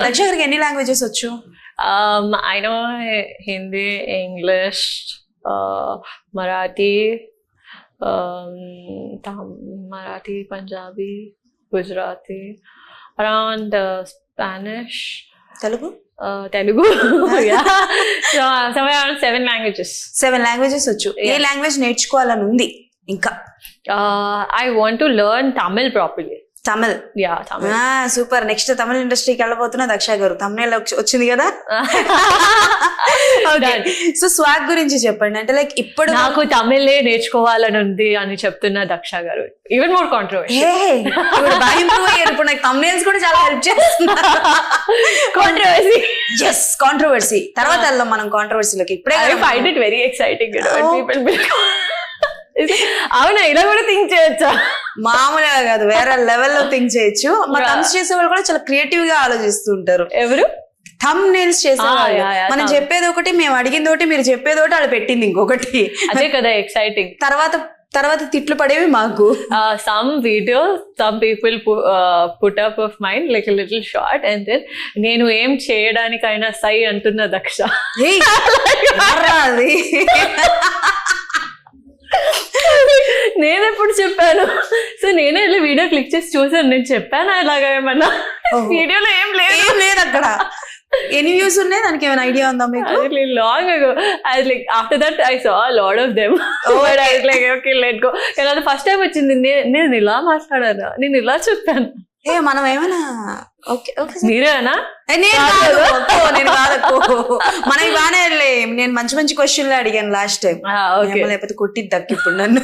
దక్ష గారికి ఎన్ని లాంగ్వేజెస్ వచ్చు? I know Hindi, English, Marathi, Marathi, Punjabi, Gujarati, around Spanish, Telugu Telugu. Yeah. So somewhere around 7 languages. 7 languages వచ్చు. ఏ language నేర్చుకోవాలని ఉంది ఇంకా? I want to learn Tamil properly. Tamil. Yeah, Tamil. Super. Next Tamil ఇండస్ట్రీకి వెళ్ళబోతున్నా దక్ష గారు. తమిళ వచ్చింది కదా. సో స్వాగ్ గురించి చెప్పండి. అంటే లైక్ ఇప్పుడు నాకు తమిళే నేర్చుకోవాలని ఉంది అని చెప్తున్న దక్ష గారు. Even more controversy. బాగా ఇంప్రూవ్ అయ్యారు. ఇప్పుడు నాకు తమిళన్స్ కూడా చాలా హెల్ప్ చేస్తున్నారు. కాంట్రవర్సీ. Yes, controversy. తర్వాత వెళ్దాం మనం కాంట్రవర్సీలోకి. ఇప్పుడే I find it very exciting when people అవునా, ఇలా కూడా థింక్ చేయొచ్చా? మామూలుగా కాదు, వేరే లెవెల్లో థింక్ చేయొచ్చు. మా థమ్స్ చేసే వాళ్ళు కూడా చాలా క్రియేటివ్ గా ఆలోచిస్తుంటారు. ఎవరు? థమ్ నెయిల్స్ చేసేవాళ్ళు. మనం చెప్పేది ఒకటి, మేము అడిగింది ఒకటి, మీరు చెప్పేది ఒకటి, వాళ్ళు పెట్టింది ఇంకొకటి. అదే కదా ఎక్సైటింగ్. తర్వాత తిట్లు పడేవి మాకు. Some videos, some people put up of mine like a little short and then నేను ఏం చేయడానికైనా సై అంటున్న దక్ష. అది నేను ఎప్పుడు చెప్పాను? సో నేనే వెళ్ళి వీడియో క్లిక్ చేసి చూసాను. నేను చెప్పాను అలాగా ఏమన్నా? వీడియోలో ఏం లేదు అక్కడ. ఎన్ని వ్యూస్ ఉన్నాయి దానికి ఏమైనా ఐడియా ఉందా మీకు? Long ago I was like after that I saw a lot of them. But I was like okay let go. కానీ అది ఫస్ట్ టైం వచ్చింది. నేను ఇలా మాట్లాడాను, నేను ఇలా చెప్పాను. మనం ఏమైనా ఓకే మీరేనా? నేను కాదు మనకి బాగానే. నేను మంచి క్వశ్చన్లు అడిగాను లాస్ట్ టైం. లేకపోతే కొట్టిద్దాక ఇప్పుడు నన్ను.